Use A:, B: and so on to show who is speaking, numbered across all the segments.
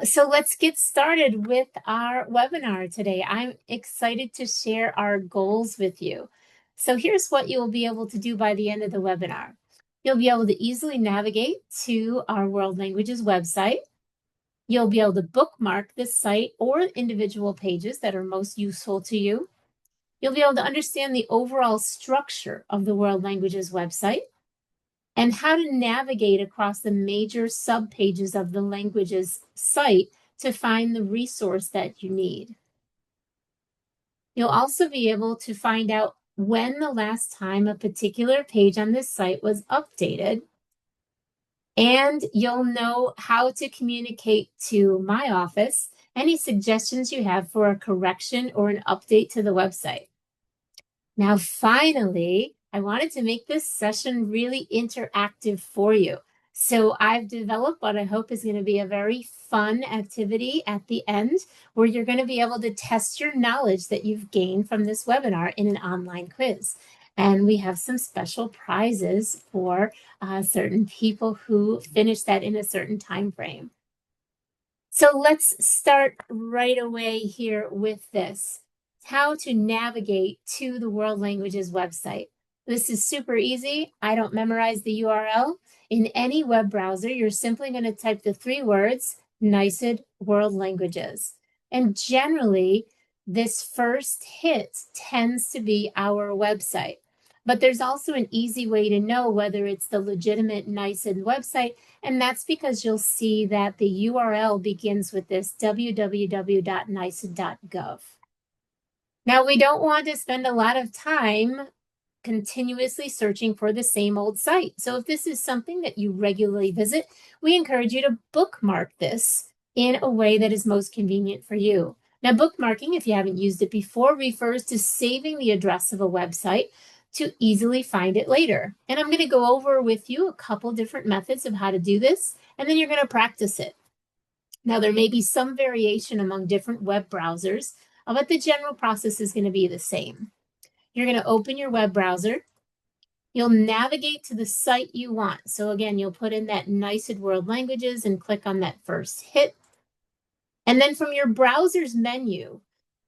A: So let's get started with our webinar today. I'm excited to share our goals with you. So here's what you'll be able to do by the end of the webinar. You'll be able to easily navigate to our World Languages website. You'll be able to bookmark this site or individual pages that are most useful to you. You'll be able to understand the overall structure of the World Languages website and how to navigate across the major subpages of the languages site to find the resource that you need. You'll also be able to find out when the last time a particular page on this site was updated, and you'll know how to communicate to my office any suggestions you have for a correction or an update to the website. Now, finally, I wanted to make this session really interactive for you. So I've developed what I hope is going to be a very fun activity at the end, where you're going to be able to test your knowledge that you've gained from this webinar in an online quiz. And we have some special prizes for certain people who finish that in a certain time frame. So let's start right away here with this. How to navigate to the World Languages website. This is super easy. I don't memorize the URL. In any web browser, you're simply going to type the 3 words, NYS World Languages. And generally, this first hit tends to be our website. But there's also an easy way to know whether it's the legitimate NYS website, and that's because you'll see that the URL begins with this www.nys.gov. Now, we don't want to spend a lot of time continuously searching for the same old site. So if this is something that you regularly visit, we encourage you to bookmark this in a way that is most convenient for you. Now, bookmarking, if you haven't used it before, refers to saving the address of a website to easily find it later. And I'm going to go over with you a couple different methods of how to do this, and then you're going to practice it. Now, there may be some variation among different web browsers, but the general process is going to be the same. You're going to open your web browser. You'll navigate to the site you want. So again, you'll put in that NYS World Languages and click on that first hit. And then from your browser's menu,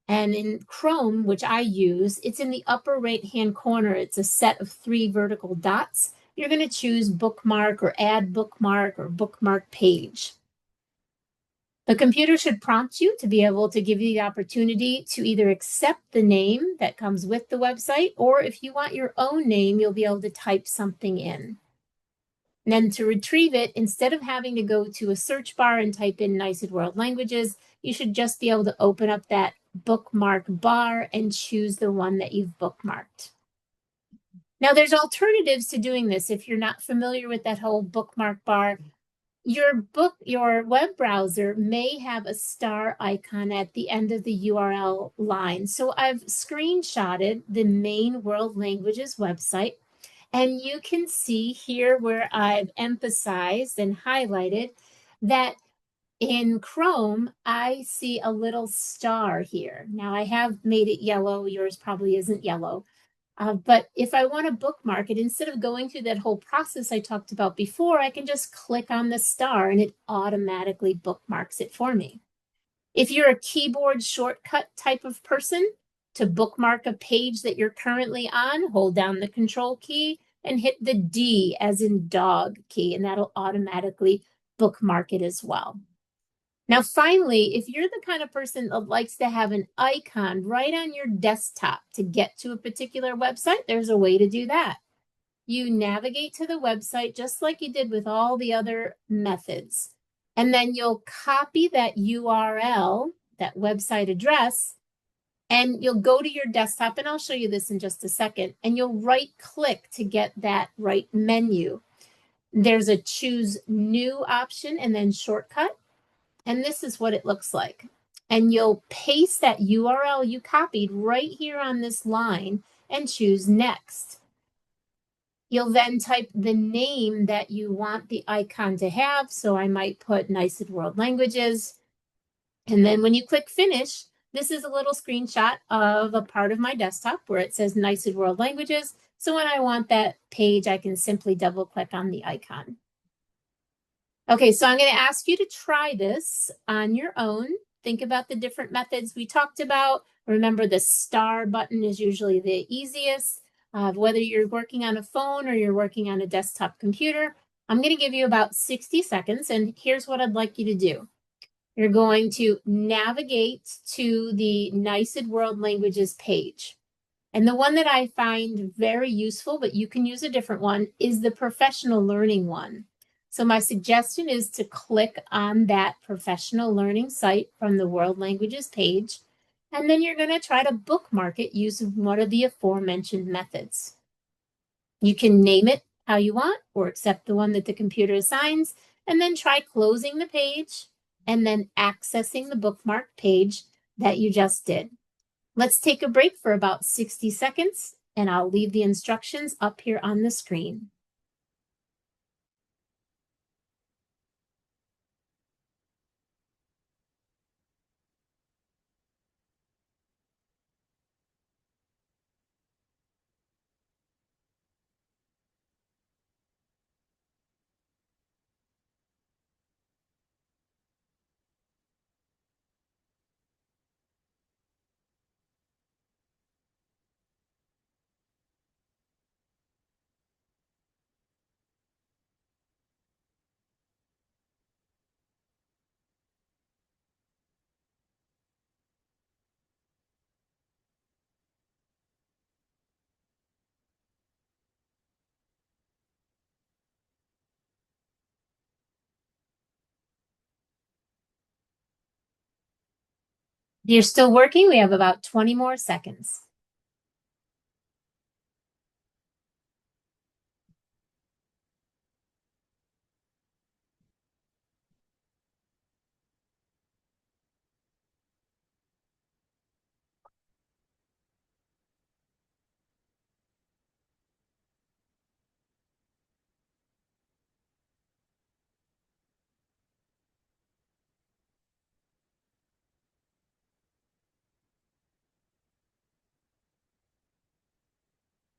A: and in Chrome, which I use, it's in the upper right-hand corner. It's a set of 3 vertical dots. You're going to choose bookmark or add bookmark or bookmark page. The computer should prompt you to be able to give you the opportunity to either accept the name that comes with the website, or if you want your own name, you'll be able to type something in. And then to retrieve it, instead of having to go to a search bar and type in NYS World Languages, you should just be able to open up that bookmark bar and choose the one that you've bookmarked. Now, there's alternatives to doing this. If you're not familiar with that whole bookmark bar, your web browser may have a star icon at the end of the URL line. So I've screenshotted the main World Languages website, and you can see here where I've emphasized and highlighted that in Chrome, I see a little star here. Now I have made it yellow. Yours probably isn't yellow. But if I want to bookmark it, instead of going through that whole process I talked about before, I can just click on the star and it automatically bookmarks it for me. If you're a keyboard shortcut type of person, to bookmark a page that you're currently on, hold down the Control key and hit the D as in dog key, and that'll automatically bookmark it as well. Now, finally, if you're the kind of person that likes to have an icon right on your desktop to get to a particular website, there's a way to do that. You navigate to the website just like you did with all the other methods. And then you'll copy that URL, that website address, and you'll go to your desktop, and I'll show you this in just a second, and you'll right-click to get that right menu. There's a choose new option and then shortcut. And this is what it looks like. And you'll paste that URL you copied right here on this line and choose next. You'll then type the name that you want the icon to have. So I might put NYS World Languages. And then when you click finish, this is a little screenshot of a part of my desktop where it says NYS World Languages. So when I want that page, I can simply double click on the icon. Okay, so I'm going to ask you to try this on your own. Think about the different methods we talked about. Remember, the star button is usually the easiest. Whether you're working on a phone or you're working on a desktop computer, I'm going to give you about 60 seconds, and here's what I'd like you to do. You're going to navigate to the NYS World Languages page. And the one that I find very useful, but you can use a different one, is the professional learning one. So my suggestion is to click on that professional learning site from the World Languages page, and then you're going to try to bookmark it using one of the aforementioned methods. You can name it how you want or accept the one that the computer assigns, and then try closing the page and then accessing the bookmark page that you just did. Let's take a break for about 60 seconds, and I'll leave the instructions up here on the screen. If you're still working, we have about 20 more seconds.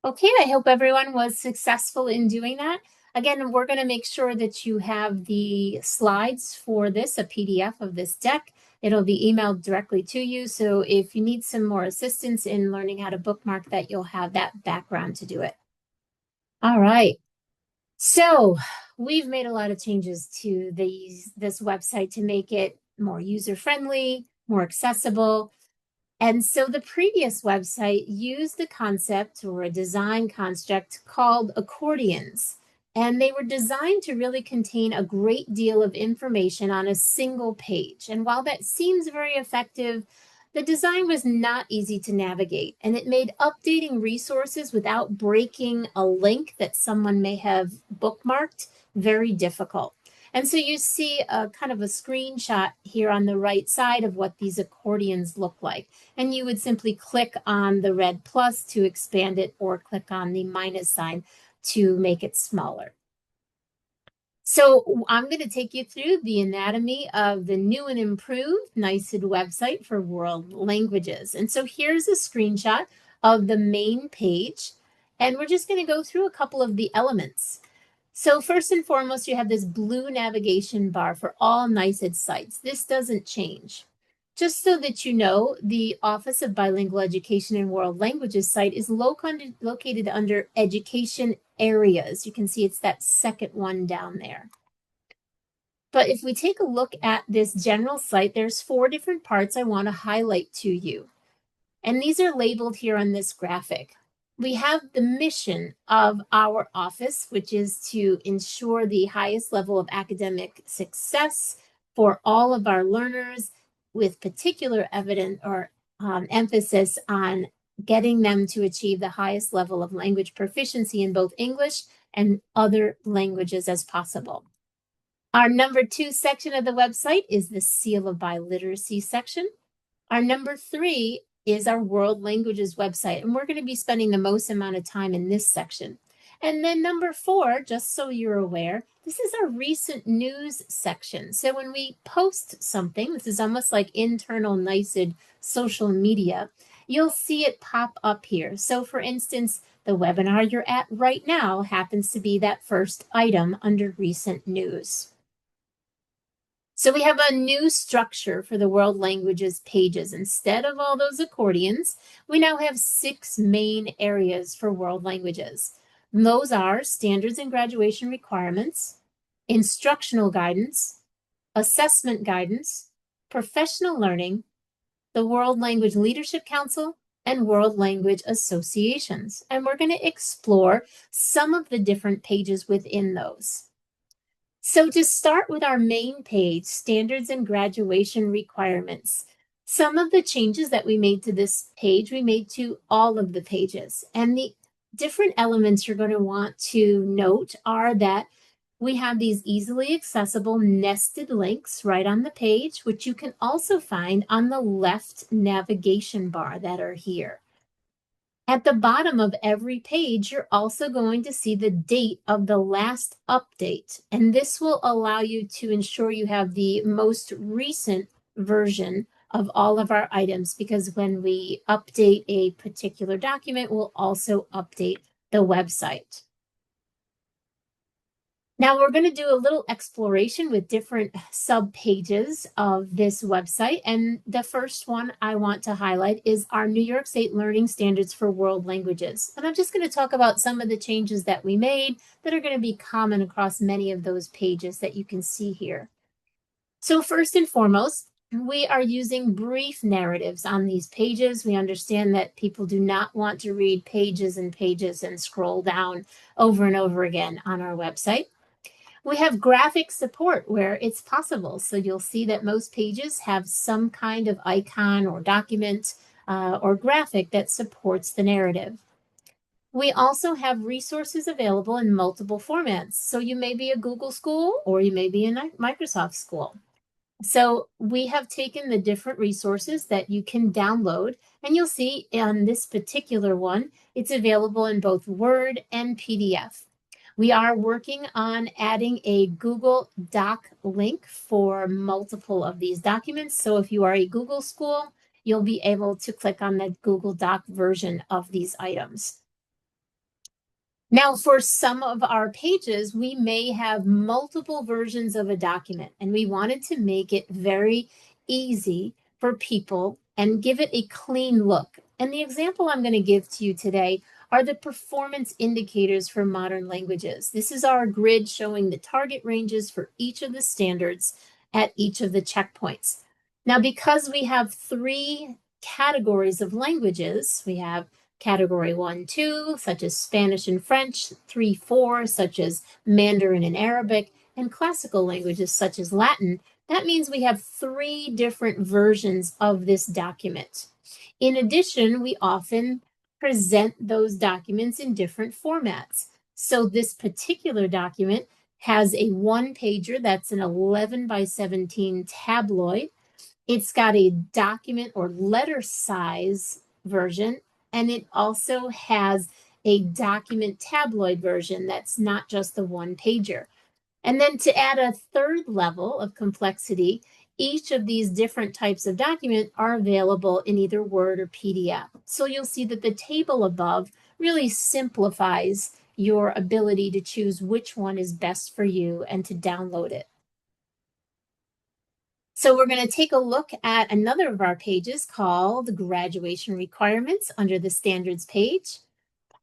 A: Okay, I hope everyone was successful in doing that. Again, we're going to make sure that you have the slides for this, a PDF of this deck. It'll be emailed directly to you. So if you need some more assistance in learning how to bookmark that, you'll have that background to do it. All right. So we've made a lot of changes to this website to make it more user-friendly, more accessible. And so the previous website used a concept or a design construct called accordions. And they were designed to really contain a great deal of information on a single page. And while that seems very effective, the design was not easy to navigate. And it made updating resources without breaking a link that someone may have bookmarked very difficult. And so you see a kind of a screenshot here on the right side of what these accordions look like. And you would simply click on the red plus to expand it or click on the minus sign to make it smaller. So I'm going to take you through the anatomy of the new and improved NYSID website for world languages. And so here's a screenshot of the main page. And we're just going to go through a couple of the elements. So first and foremost, you have this blue navigation bar for all NYSID sites. This doesn't change. Just so that you know, the Office of Bilingual Education and World Languages site is located under Education Areas. You can see it's that second one down there. But if we take a look at this general site, there's 4 different parts I want to highlight to you. And these are labeled here on this graphic. We have the mission of our office, which is to ensure the highest level of academic success for all of our learners, with particular emphasis on getting them to achieve the highest level of language proficiency in both English and other languages as possible. Our number 2 section of the website is the Seal of Biliteracy section. Our number 3 is our World Languages website, and we're going to be spending the most amount of time in this section. And then number 4, just so you're aware, this is our recent news section. So when we post something, this is almost like internal NYSID social media, you'll see it pop up here. So for instance, the webinar you're at right now happens to be that first item under recent news. So we have a new structure for the world languages pages. Instead of all those accordions, we now have 6 main areas for world languages. And those are standards and graduation requirements, instructional guidance, assessment guidance, professional learning, the World Language Leadership Council, and World Language Associations. And we're going to explore some of the different pages within those. So to start with our main page, standards and graduation requirements, some of the changes that we made to this page, we made to all of the pages. And the different elements you're going to want to note are that we have these easily accessible nested links right on the page, which you can also find on the left navigation bar that are here. At the bottom of every page, you're also going to see the date of the last update, and this will allow you to ensure you have the most recent version of all of our items, because when we update a particular document, we'll also update the website. Now we're going to do a little exploration with different sub-pages of this website. And the first one I want to highlight is our New York State Learning Standards for World Languages. And I'm just going to talk about some of the changes that we made that are going to be common across many of those pages that you can see here. So first and foremost, we are using brief narratives on these pages. We understand that people do not want to read pages and pages and scroll down over and over again on our website. We have graphic support where it's possible. So you'll see that most pages have some kind of icon or document or graphic that supports the narrative. We also have resources available in multiple formats. So you may be a Google school or you may be a Microsoft school. So we have taken the different resources that you can download, and you'll see on this particular one, it's available in both Word and PDF. We are working on adding a Google Doc link for multiple of these documents. So if you are a Google school, you'll be able to click on the Google Doc version of these items. Now, for some of our pages, we may have multiple versions of a document, and we wanted to make it very easy for people and give it a clean look. And the example I'm going to give to you today are the performance indicators for modern languages. This is our grid showing the target ranges for each of the standards at each of the checkpoints. Now, because we have 3 categories of languages, we have Category 1, 2, such as Spanish and French, 3, 4, such as Mandarin and Arabic, and classical languages such as Latin. That means we have 3 different versions of this document. In addition, we often present those documents in different formats. So this particular document has a 1-pager that's an 11 by 17 tabloid. It's got a document or letter size version, and it also has a document tabloid version that's not just the 1-pager. And then to add a 3rd level of complexity, each of these different types of document are available in either Word or PDF. So you'll see that the table above really simplifies your ability to choose which one is best for you and to download it. So we're going to take a look at another of our pages called Graduation Requirements under the Standards page.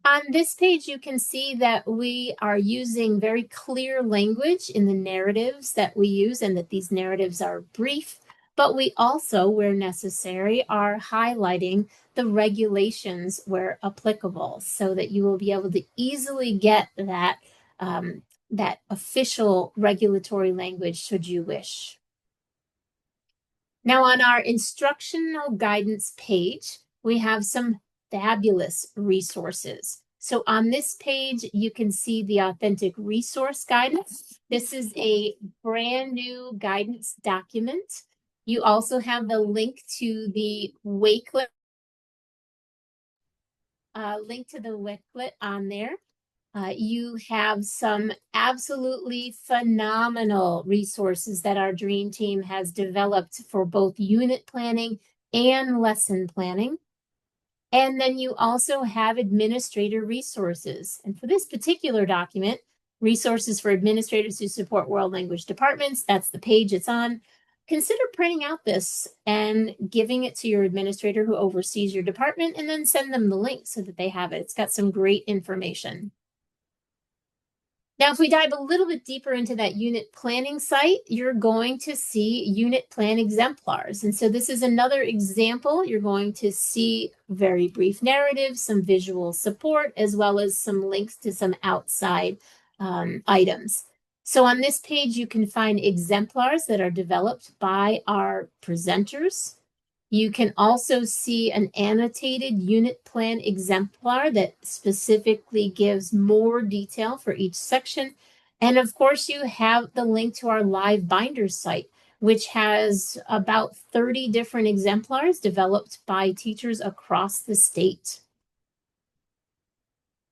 A: On this page, you can see that we are using very clear language in the narratives that we use, and that these narratives are brief, but we also, where necessary, are highlighting the regulations where applicable so that you will be able to easily get that, that official regulatory language should you wish. Now on our instructional guidance page, we have some fabulous resources. So on this page, you can see the authentic resource guidance. This is a brand new guidance document. You also have the link to the Wakelet, on there. You have some absolutely phenomenal resources that our Dream Team has developed for both unit planning and lesson planning. And then you also have administrator resources. And for this particular document, Resources for administrators who support world language departments. That's the page it's on. Consider printing out this and giving it to your administrator who oversees your department, and then send them the link so that they have it. It's got some great information. Now, if we dive a little bit deeper into that unit planning site, you're going to see unit plan exemplars. And so this is another example. You're going to see very brief narratives, some visual support, as well as some links to some outside items. So on this page, you can find exemplars that are developed by our presenters. You can also see an annotated unit plan exemplar that specifically gives more detail for each section. And of course, you have the link to our live binders site, which has about 30 different exemplars developed by teachers across the state.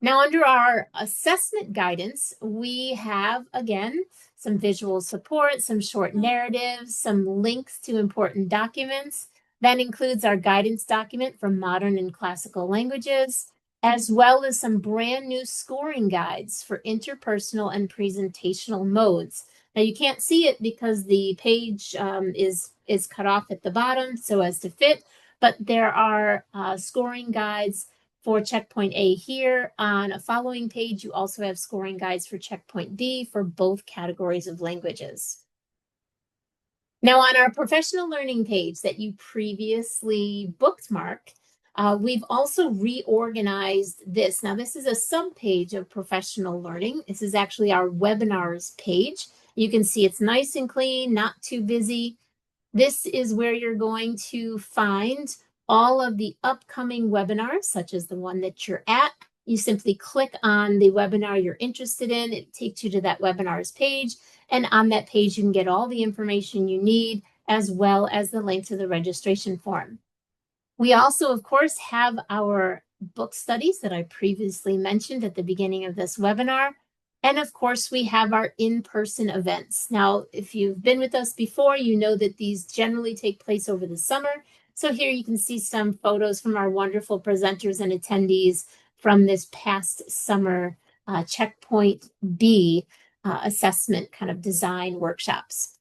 A: Now, under our assessment guidance, we have, again, some visual support, some short narratives, some links to important documents. That includes our guidance document for modern and classical languages, as well as some brand new scoring guides for interpersonal and presentational modes. Now, you can't see it because the page is cut off at the bottom so as to fit, but there are scoring guides for checkpoint A here. On a following page, you also have scoring guides for checkpoint B for both categories of languages. Now, on our professional learning page that you previously bookmarked, we've also reorganized this. Now, this is a subpage of professional learning. This is actually our webinars page. You can see it's nice and clean, not too busy. This is where you're going to find all of the upcoming webinars, such as the one that you're at. You simply click on the webinar you're interested in. It takes you to that webinars page. And on that page, you can get all the information you need, as well as the link to the registration form. We also, of course, have our book studies that I previously mentioned at the beginning of this webinar. And of course, we have our in-person events. Now, if you've been with us before, you know that these generally take place over the summer. So here you can see some photos from our wonderful presenters and attendees from this past summer Checkpoint B assessment kind of design workshops.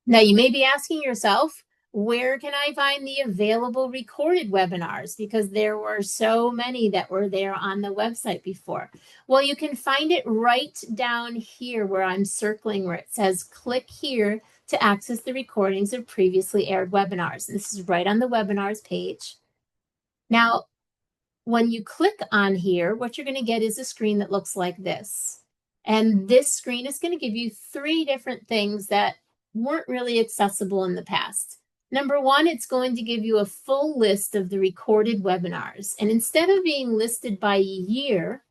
A: Now, you may be asking yourself, where can I find the available recorded webinars? Because there were so many that were there on the website before. Well, you can find it right down here where I'm circling, where it says click here to access the recordings of previously aired webinars. And this is right on the webinars page. Now, when you click on here, what you're going to get is a screen that looks like this. And this screen is going to give you 3 different things that weren't really accessible in the past. Number 1, it's going to give you a full list of the recorded webinars. And instead of being listed by year,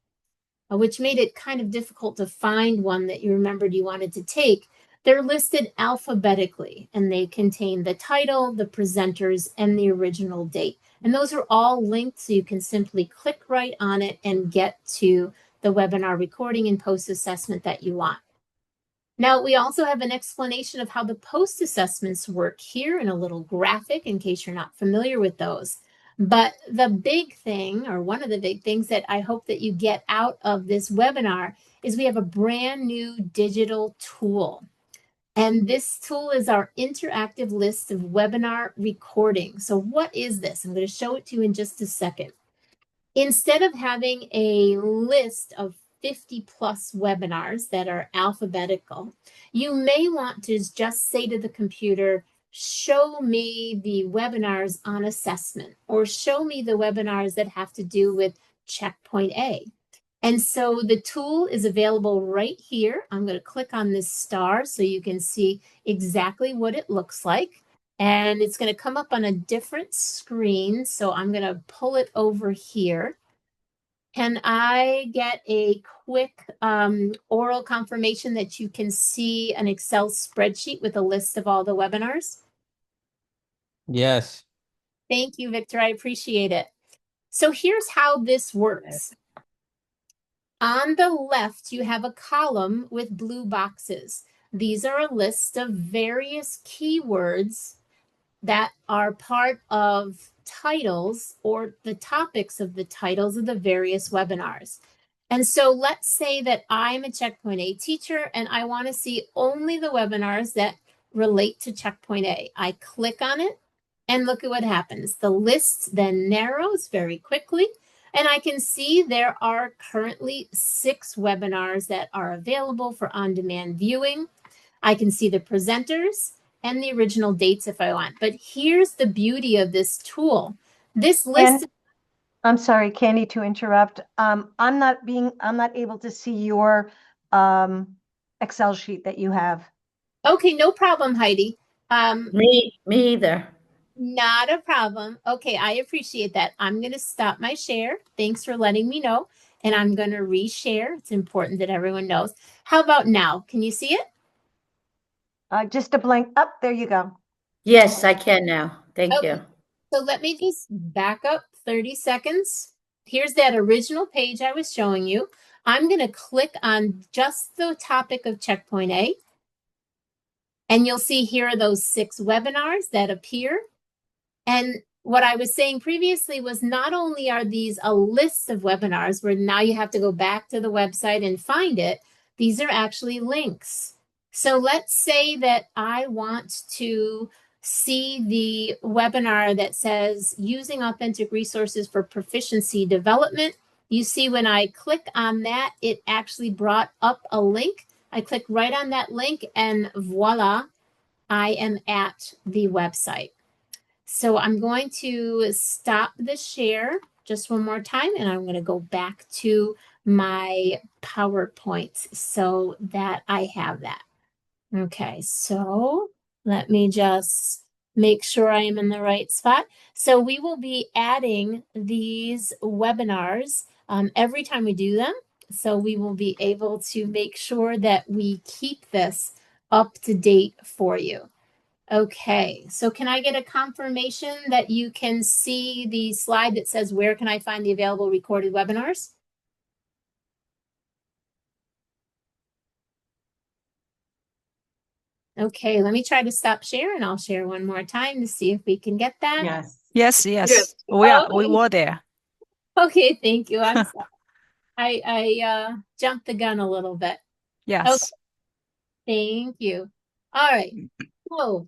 A: which made it kind of difficult to find one that you remembered you wanted to take, they're listed alphabetically, and they contain the title, the presenters, and the original date. And those are all linked, so you can simply click right on it and get to the webinar recording and post-assessment that you want. Now, we also have an explanation of how the post-assessments work here in a little graphic in case you're not familiar with those. But the big thing, or one of the big things that I hope that you get out of this webinar, is we have a brand new digital tool. And this tool is our interactive list of webinar recordings. So what is this? I'm going to show it to you in just a second. Instead of having a list of 50 plus webinars that are alphabetical, you may want to just say to the computer, show me the webinars on assessment, or show me the webinars that have to do with checkpoint A. And so the tool is available right here. I'm going to click on this star so you can see exactly what it looks like. And it's going to come up on a different screen. So I'm going to pull it over here. Can I get a quick oral confirmation that you can see an Excel spreadsheet with a list of all the webinars?
B: Yes.
A: Thank you, Victor. I appreciate it. So here's how this works. On the left, you have a column with blue boxes. These are a list of various keywords that are part of titles or the topics of the titles of the various webinars. And so let's say that I'm a Checkpoint A teacher and I want to see only the webinars that relate to Checkpoint A. I click on it and look at what happens. The list then narrows very quickly, and I can see there are currently 6 webinars that are available for on-demand viewing. I can see the presenters and the original dates if I want. But here's the beauty of this tool. This list.
B: And I'm sorry, Candy, to interrupt. I'm not able to see your Excel sheet that you have.
A: Okay, no problem, Heidi.
C: Me either.
A: Not a problem. Okay, I appreciate that. I'm going to stop my share. Thanks for letting me know. And I'm going to reshare. It's important that everyone knows. How about now? Can you see it?
B: Just a blank. Up, there you go.
C: Yes, I can now. Thank
A: Okay.
C: you.
A: So let me just back up 30 seconds. Here's that original page I was showing you. I'm going to click on just the topic of Checkpoint A. And you'll see here are those 6 webinars that appear. And what I was saying previously was not only are these a list of webinars where now you have to go back to the website and find it, these are actually links. So let's say that I want to see the webinar that says using authentic resources for proficiency development. You see when I click on that, it actually brought up a link. I click right on that link and voila, I am at the website. So I'm going to stop the share just one more time, and I'm going to go back to my PowerPoint so that I have that. Okay, so let me just make sure I am in the right spot. So we will be adding these webinars every time we do them. So we will be able to make sure that we keep this up to date for you. Okay, so can I get a confirmation that you can see the slide that says, where can I find the available recorded webinars? Okay, let me try to stop share and I'll share one more time to see if we can get that.
D: Yes.
E: Yes. We
A: Oh,
E: were there.
A: okay, thank you. I'm sorry. I jumped the gun a little bit. Okay,
E: Yes.
A: thank you. All right. So,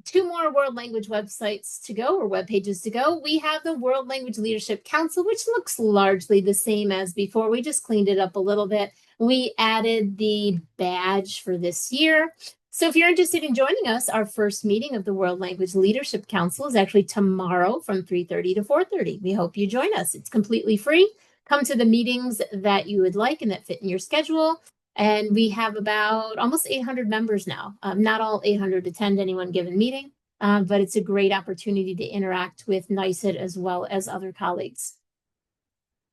A: 2 more world language websites to go or web pages to go. We have the World Language Leadership Council, which looks largely the same as before. We just cleaned it up a little bit. We added the badge for this year. So if you're interested in joining us, our first meeting of the World Language Leadership Council is actually tomorrow from 3:30 to 4:30. We hope you join us. It's completely free. Come to the meetings that you would like and that fit in your schedule. And we have about almost 800 members now. Not all 800 attend any one given meeting, but it's a great opportunity to interact with NYSET as well as other colleagues.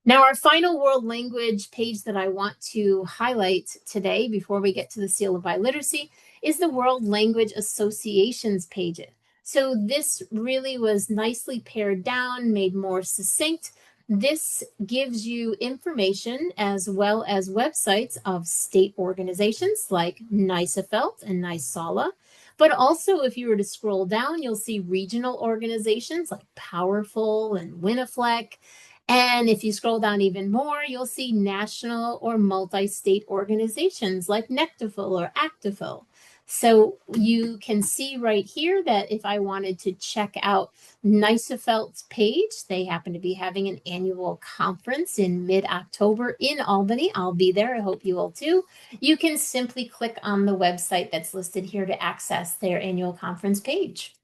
A: Now, our final world language page that I want to highlight today before we get to the Seal of Biliteracy is the World Language Associations page. So this really was nicely pared down, made more succinct. This gives you information as well as websites of state organizations like NYSAFELT and NYSALA. But also, if you were to scroll down, you'll see regional organizations like Powerful and WINAFLEC. And if you scroll down even more, you'll see national or multi-state organizations like NECTIFL or ACTIFL. So you can see right here that if I wanted to check out NYSAFELT's page, they happen to be having an annual conference in mid-October in Albany. I'll be there. I hope you will too. You can simply click on the website that's listed here to access their annual conference page.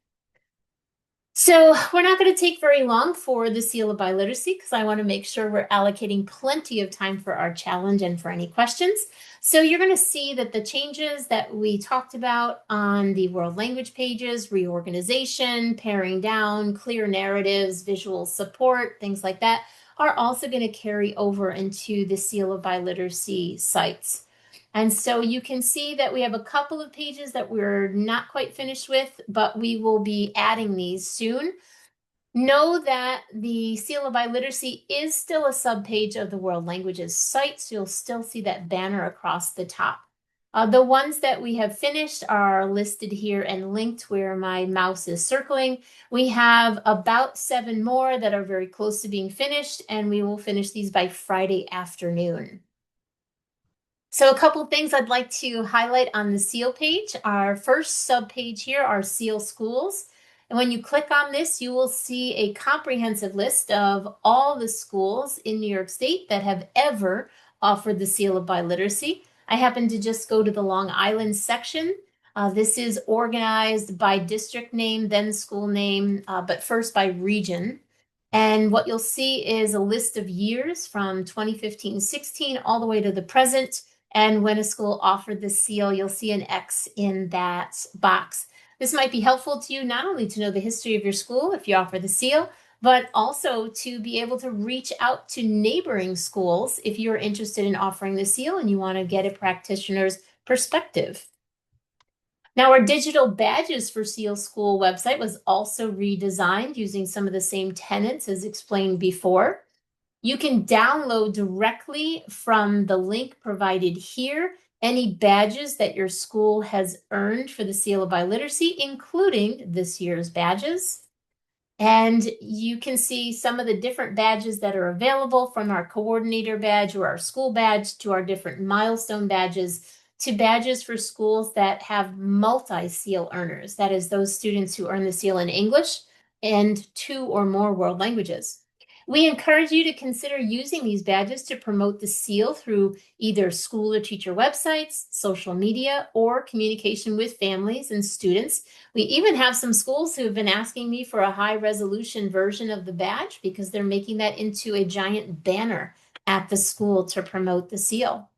A: So we're not going to take very long for the Seal of Biliteracy because I want to make sure we're allocating plenty of time for our challenge and for any questions. So you're going to see that the changes that we talked about on the world language pages, reorganization, paring down, clear narratives, visual support, things like that, are also going to carry over into the Seal of Biliteracy sites. And so you can see that we have a couple of pages that we're not quite finished with, but we will be adding these soon. Know that the Seal of Biliteracy is still a subpage of the World Languages site, so you'll still see that banner across the top. The ones that we have finished are listed here and linked where my mouse is circling. We have about 7 more that are very close to being finished, and we will finish these by Friday afternoon. So a couple things I'd like to highlight on the SEAL page. Our first subpage here are SEAL schools. And when you click on this, you will see a comprehensive list of all the schools in New York State that have ever offered the seal of biliteracy. I happen to just go to the Long Island section. This is organized by district name, then school name, but first by region. And what you'll see is a list of years from 2015-16 all the way to the present. And when a school offered the seal, you'll see an X in that box. This might be helpful to you not only to know the history of your school if you offer the seal, but also to be able to reach out to neighboring schools if you're interested in offering the seal and you want to get a practitioner's perspective. Now, our digital badges for SEAL School website was also redesigned using some of the same tenets as explained before. You can download directly from the link provided here any badges that your school has earned for the Seal of Biliteracy, including this year's badges. And you can see some of the different badges that are available, from our coordinator badge or our school badge to our different milestone badges to badges for schools that have multi-seal earners. That is, those students who earn the seal in English and 2 or more world languages. We encourage you to consider using these badges to promote the seal through either school or teacher websites, social media, or communication with families and students. We even have some schools who have been asking me for a high resolution version of the badge because they're making that into a giant banner at the school to promote the seal.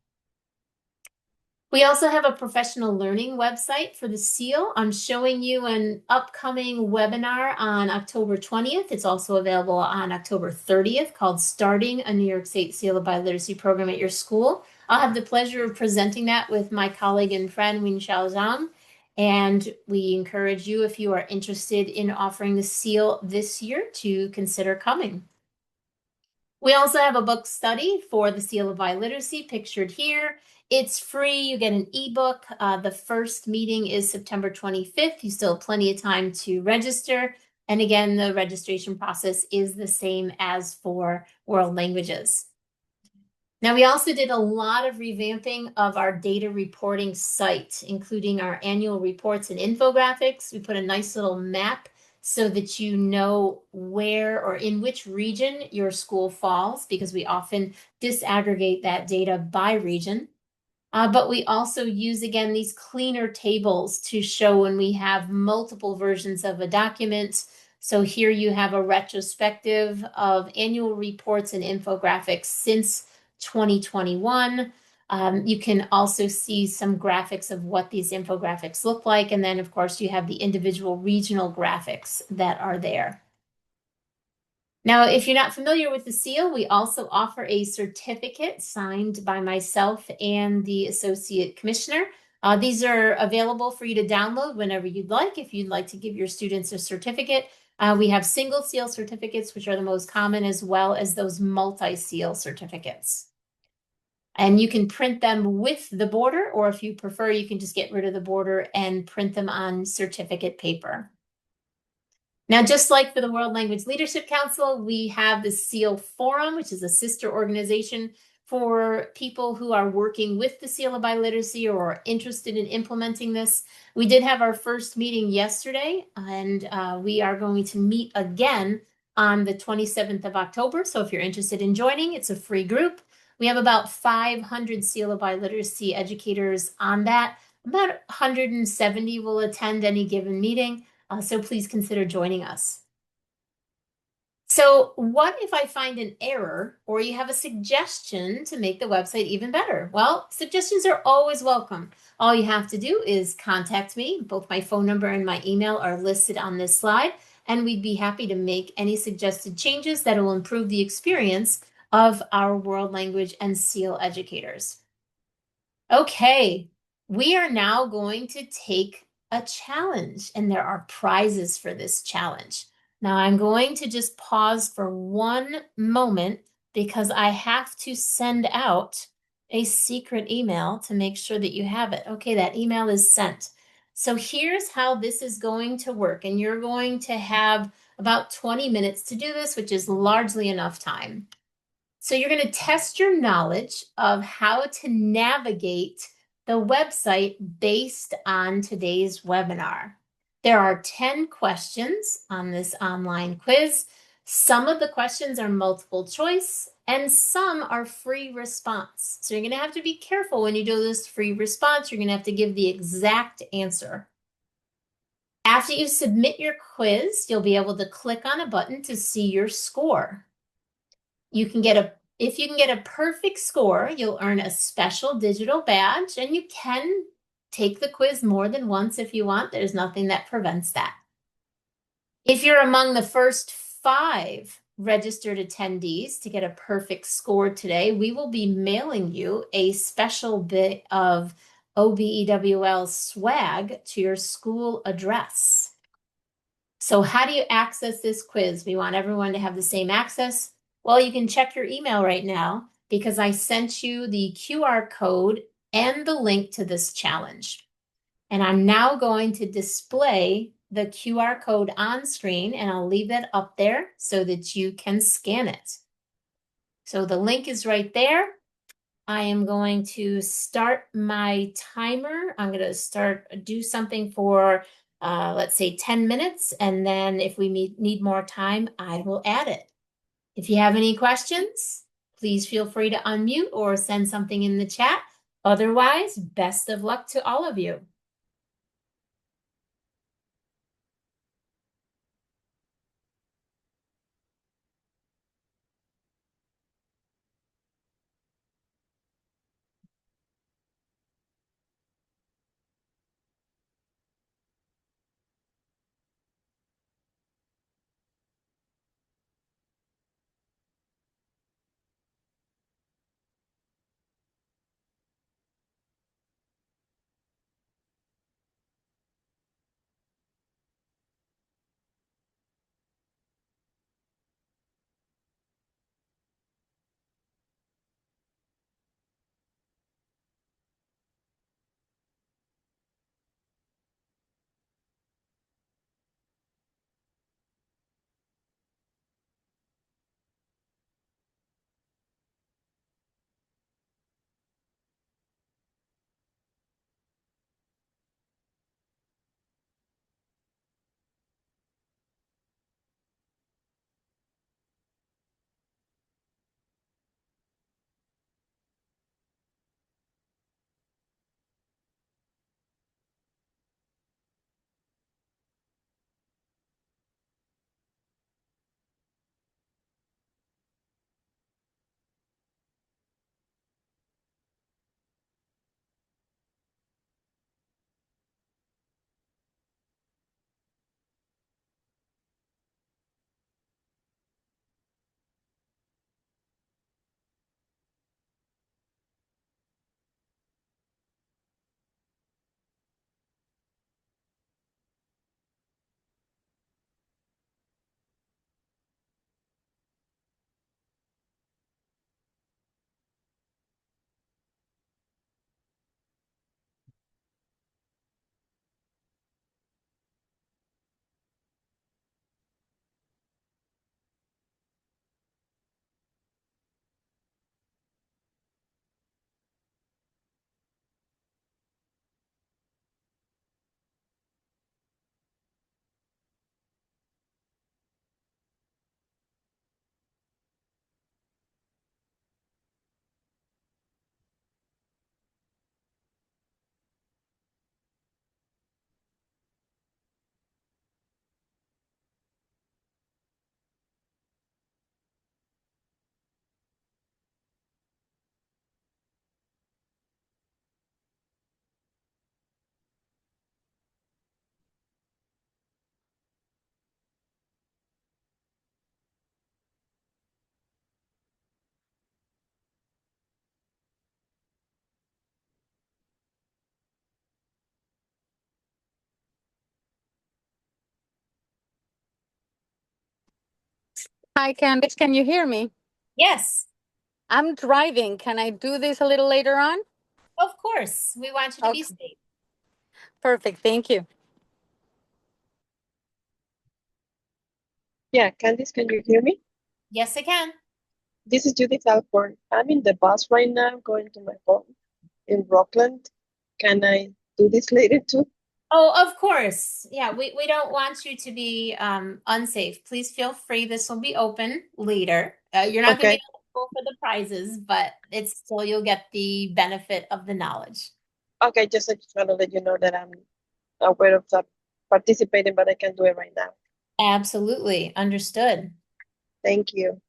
A: We also have a professional learning website for the seal. I'm showing you an upcoming webinar on October 20th. It's also available on October 30th, called Starting a New York State Seal of Biliteracy Program at Your School. I'll have the pleasure of presenting that with my colleague and friend, Winxiao Zhang. And we encourage you, if you are interested in offering the seal this year, to consider coming. We also have a book study for the Seal of Biliteracy pictured here. It's free. You get an ebook. The first meeting is September 25th. You still have plenty of time to register. And again, the registration process is the same as for world languages. Now, we also did a lot of revamping of our data reporting site, including our annual reports and infographics. We put a nice little map so that you know where or in which region your school falls, because we often disaggregate that data by region. But we also use, again, these cleaner tables to show when we have multiple versions of a document. So here you have a retrospective of annual reports and infographics since 2021. You can also see some graphics of what these infographics look like. And then, of course, you have the individual regional graphics that are there. Now, if you're not familiar with the seal, we also offer a certificate signed by myself and the Associate Commissioner. These are available for you to download whenever you'd like, if you'd like to give your students a certificate. We have single seal certificates, which are the most common, as well as those multi-seal certificates. And you can print them with the border, or if you prefer, you can just get rid of the border and print them on certificate paper. Now, just like for the World Language Leadership Council, we have the SEAL Forum, which is a sister organization for people who are working with the Seal of Biliteracy or are interested in implementing this. We did have our first meeting yesterday, and we are going to meet again on the 27th of October. So if you're interested in joining, it's a free group. We have about 500 Seal of Biliteracy educators on that. About 170 will attend any given meeting. So please consider joining us. So what if I find an error or you have a suggestion to make the website even better? Well, suggestions are always welcome. All you have to do is contact me. Both my phone number and my email are listed on this slide, and we'd be happy to make any suggested changes that will improve the experience of our world language and SEAL educators. Okay, we are now going to take a challenge, and there are prizes for this challenge. Now I'm going to just pause for one moment because I have to send out a secret email to make sure that you have it. Okay, that email is sent. So here's how this is going to work. And you're going to have about 20 minutes to do this, which is largely enough time. So you're going to test your knowledge of how to navigate the website based on today's webinar. There are 10 questions on this online quiz. Some of the questions are multiple choice and some are free response. So you're going to have to be careful when you do this free response. You're going to have to give the exact answer. After you submit your quiz, you'll be able to click on a button to see your score. If you can get a perfect score, you'll earn a special digital badge, and you can take the quiz more than once if you want. There's nothing that prevents that. If you're among the first 5 registered attendees to get a perfect score today, we will be mailing you a special bit of OBEWL swag to your school address. So how do you access this quiz? We want everyone to have the same access. Well, you can check your email right now because I sent you the QR code and the link to this challenge. And I'm now going to display the QR code on screen, and I'll leave it up there so that you can scan it. So the link is right there. I am going to start my timer. I'm going to do something for, let's say 10 minutes. And then if we need more time, I will add it. If you have any questions, please feel free to unmute or send something in the chat. Otherwise, best of luck to all of you.
D: Hi, Candice, can you hear me?
A: Yes.
D: I'm driving. Can I do this a little later on?
A: Of course, we want you to be
D: Okay.
A: safe.
D: Perfect. Thank you.
F: Yeah, Candice, can you hear me?
A: Yes, I can.
F: This is Judith Alcorn. I'm in the bus right now going to my home in Rockland. Can I do this later too?
A: Oh, of course. Yeah, we don't want you to be unsafe. Please feel free. This will be open later. You're not going to be
F: Okay.
A: eligible for the prizes, but it's still you'll get the benefit of the knowledge.
F: Okay, I just want to let you know that I'm aware of that participating, but I can do it right now.
A: Absolutely. Understood.
F: Thank you.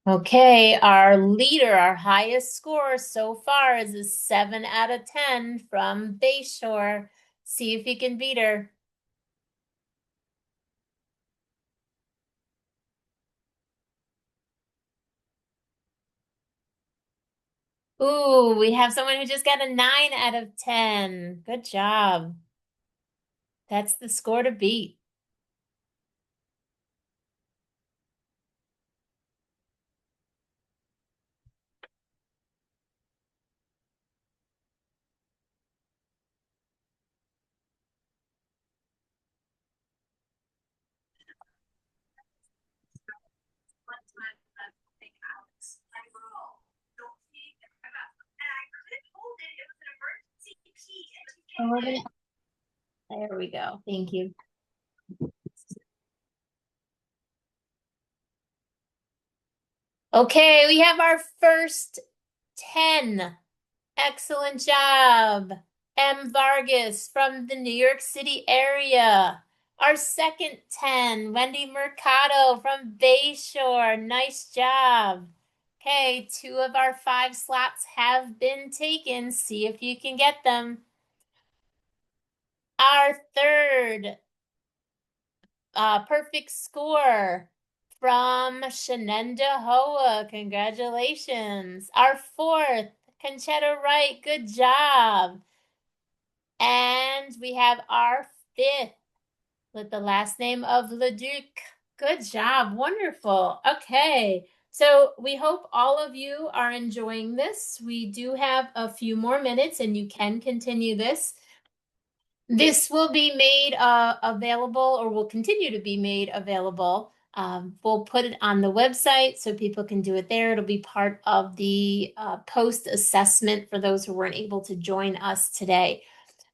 A: Okay, our leader, our highest score so far is a 7 out of 10 from Bayshore. See if you can beat her. Ooh, we have someone who just got a 9 out of 10. Good job. That's the score to beat. There we go. Thank you. Okay, we have our first 10. Excellent job. M. Vargas from the New York City area. Our second 10, Wendy Mercado from Bayshore. Nice job. Okay, 2 of our 5 slots have been taken. See if you can get them. Our third perfect score from Shenenda Hoa. Congratulations. Our fourth, Conchetta Wright. Good job. And we have our fifth with the last name of Leduc. Good job. Wonderful. Okay. So we hope all of you are enjoying this. We do have a few more minutes and you can continue this. This will be made available, or will continue to be made available. We'll put it on the website so people can do it there. It'll be part of the post assessment for those who weren't able to join us today.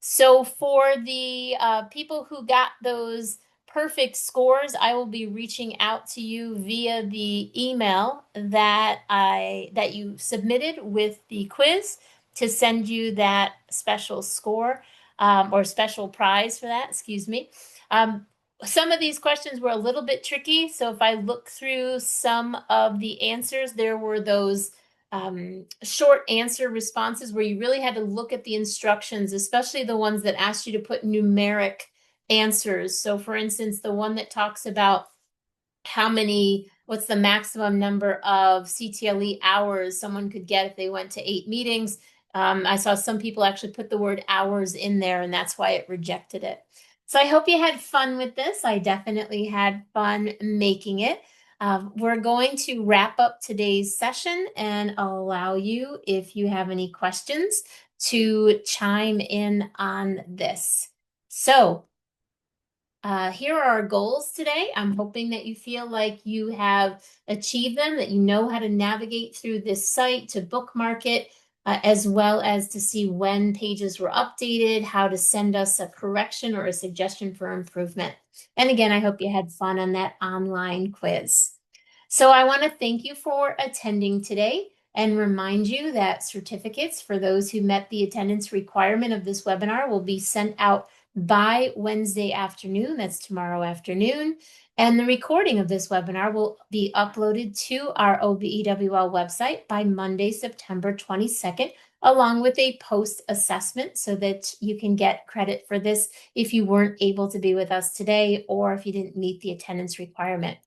A: So for the people who got those perfect scores, I will be reaching out to you via the email that you submitted with the quiz to send you that special score, or special prize for that, excuse me. Some of these questions were a little bit tricky. So if I look through some of the answers, there were those short answer responses where you really had to look at the instructions, especially the ones that asked you to put numeric answers. So for instance, the one that talks about what's the maximum number of CTLE hours someone could get if they went to 8 meetings. I saw some people actually put the word hours in there, and that's why it rejected it. So I hope you had fun with this. I definitely had fun making it. We're going to wrap up today's session and allow you, if you have any questions, to chime in on this. So here are our goals today. I'm hoping that you feel like you have achieved them, that you know how to navigate through this site to bookmark it, as well as to see when pages were updated, how to send us a correction or a suggestion for improvement. And again, I hope you had fun on that online quiz. So I want to thank you for attending today and remind you that certificates for those who met the attendance requirement of this webinar will be sent out by Wednesday afternoon. That's tomorrow afternoon. And the recording of this webinar will be uploaded to our OBEWL website by Monday, September 22nd, along with a post assessment so that you can get credit for this if you weren't able to be with us today or if you didn't meet the attendance requirement.